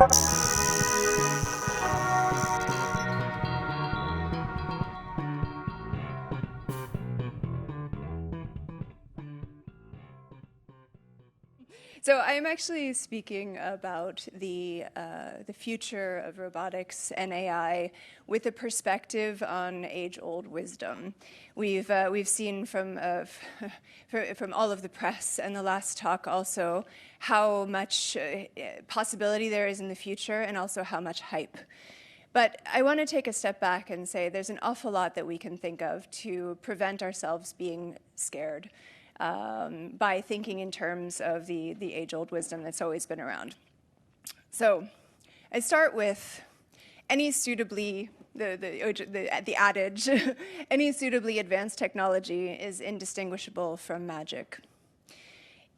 So I'm actually speaking about the future of robotics and AI with a perspective on age-old wisdom. We've seen from all of the press and the last talk also how much possibility there is in the future and also how much hype. But I want to take a step back and say there's an awful lot that we can think of to prevent ourselves being scared by thinking in terms of the age-old wisdom that's always been around. So I start with any suitably, the adage, any suitably advanced technology is indistinguishable from magic.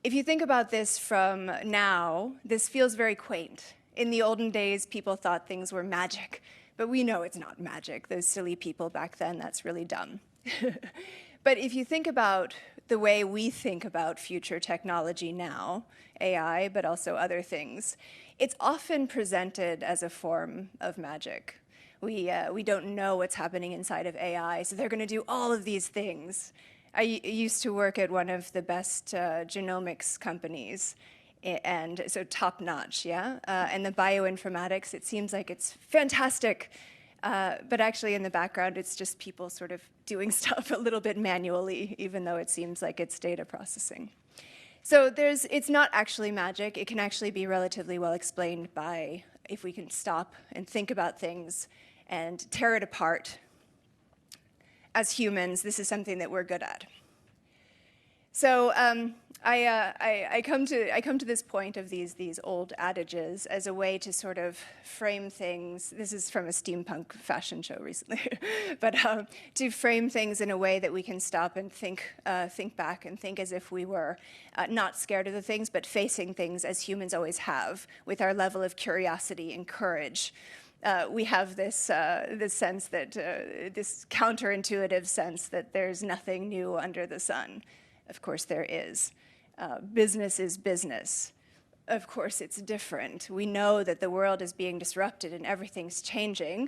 If you think about this from now, this feels very quaint. In the olden days, people thought things were magic, but we know it's not magic. Those silly people back then, that's really dumb. But if you think about the way we think about future technology now, AI, but also other things, it's often presented as a form of magic. We don't know what's happening inside of AI, so they're going to do all of these things. I used to work at one of the best genomics companies, and so top-notch, yeah? And the bioinformatics, it seems like it's fantastic. But actually in the background, it's just people sort of doing stuff a little bit manually, even though it seems like it's data processing. So it's not actually magic. It can actually be relatively well explained by if we can stop and think about things and tear it apart. As humans, this is something that we're good at. So I come to this point of these old adages as a way to sort of frame things. This is from a steampunk fashion show recently, but to frame things in a way that we can stop and think back and think as if we were not scared of the things, but facing things as humans always have, with our level of curiosity and courage. We have this sense that this counterintuitive sense that there's nothing new under the sun. Of course there is. Business is business. Of course it's different. We know that the world is being disrupted and everything's changing,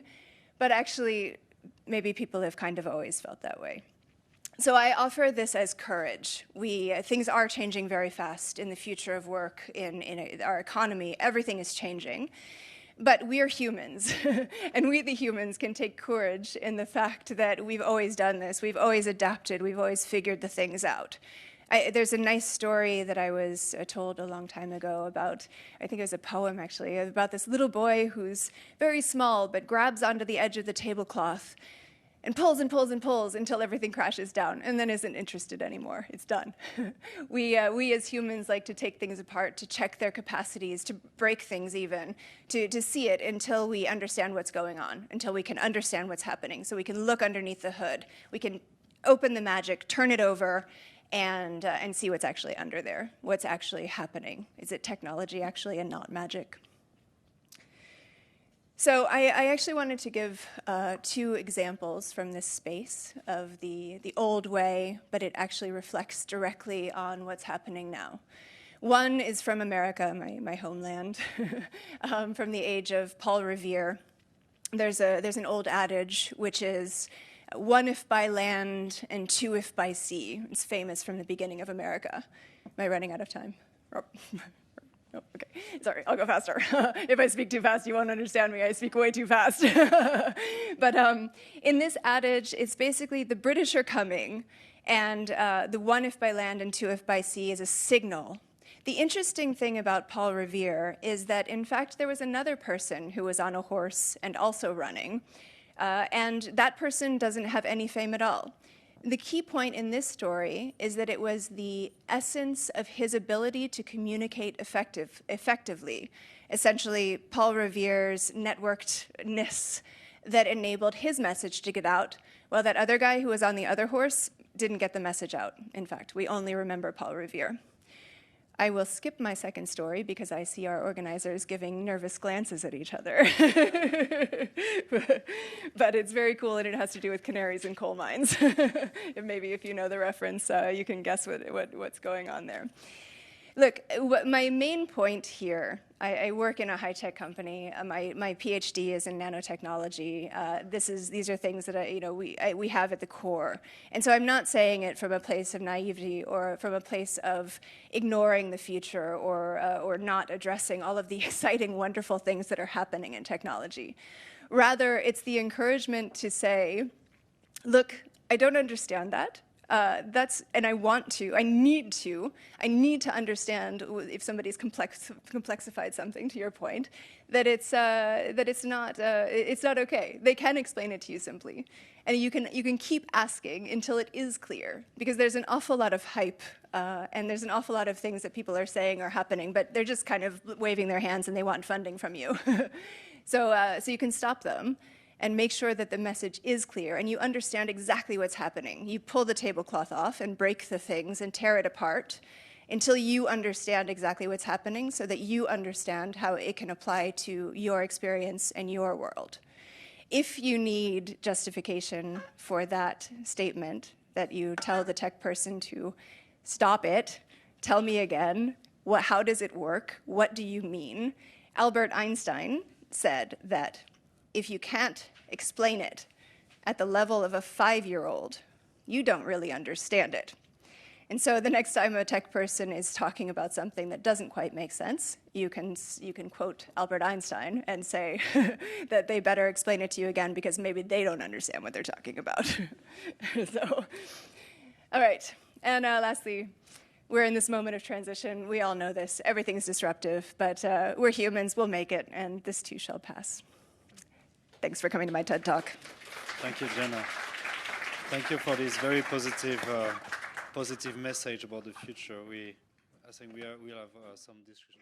but actually maybe people have kind of always felt that way. So I offer this as courage. Things are changing very fast in the future of work, in our economy. Everything is changing. But we're humans, and we the humans can take courage in the fact that we've always done this, we've always adapted, we've always figured the things out. There's a nice story that I was told a long time ago about, I think it was a poem actually, about this little boy who's very small but grabs onto the edge of the tablecloth and pulls and pulls and pulls until everything crashes down, and then isn't interested anymore. It's done. We as humans like to take things apart, to check their capacities, to break things even, to see it until we understand what's going on, until we can understand what's happening, so we can look underneath the hood. We can open the magic, turn it over, and see what's actually under there, what's actually happening. Is it technology actually and not magic? So I actually wanted to give two examples from this space of the old way, but it actually reflects directly on what's happening now. One is from America, my homeland, from the age of Paul Revere. There's an old adage, which is, one if by land and two if by sea. It's famous from the beginning of America. Am I running out of time? Oh, okay, sorry, I'll go faster. If I speak too fast, you won't understand me. I speak way too fast. But in this adage, it's basically the British are coming, and the one if by land and two if by sea is a signal. The interesting thing about Paul Revere is that, in fact, there was another person who was on a horse and also running, and that person doesn't have any fame at all. The key point in this story is that it was the essence of his ability to communicate effectively, essentially Paul Revere's networkedness that enabled his message to get out, while that other guy who was on the other horse didn't get the message out. In fact, we only remember Paul Revere. I will skip my second story because I see our organizers giving nervous glances at each other. But it's very cool, and it has to do with canaries in coal mines. Maybe if you know the reference, you can guess what's going on there. Look, my main point here I work in a high-tech company. My PhD is in nanotechnology. These are things that we have at the core. And so I'm not saying it from a place of naivety or from a place of ignoring the future or not addressing all of the exciting, wonderful things that are happening in technology. Rather, it's the encouragement to say, look, I don't understand that. And I need to understand if somebody's complexified something, to your point, that it's not okay. They can explain it to you simply, and you can keep asking until it is clear, because there's an awful lot of hype and there's an awful lot of things that people are saying are happening, but they're just kind of waving their hands and they want funding from you. So you can stop them and make sure that the message is clear and you understand exactly what's happening. You pull the tablecloth off and break the things and tear it apart until you understand exactly what's happening, so that you understand how it can apply to your experience and your world. If you need justification for that statement, that you tell the tech person to stop it, tell me again, how does it work? What do you mean? Albert Einstein said that if you can't explain it at the level of a 5-year-old, you don't really understand it. And so the next time a tech person is talking about something that doesn't quite make sense, you can quote Albert Einstein and say that they better explain it to you again, because maybe they don't understand what they're talking about. So, all right. And lastly, we're in this moment of transition. We all know this. Everything's disruptive, but we're humans. We'll make it, and this too shall pass. Thanks for coming to my TED Talk. Thank you, Jennah. Thank you for this very positive message about the future. I think we'll have some discussion.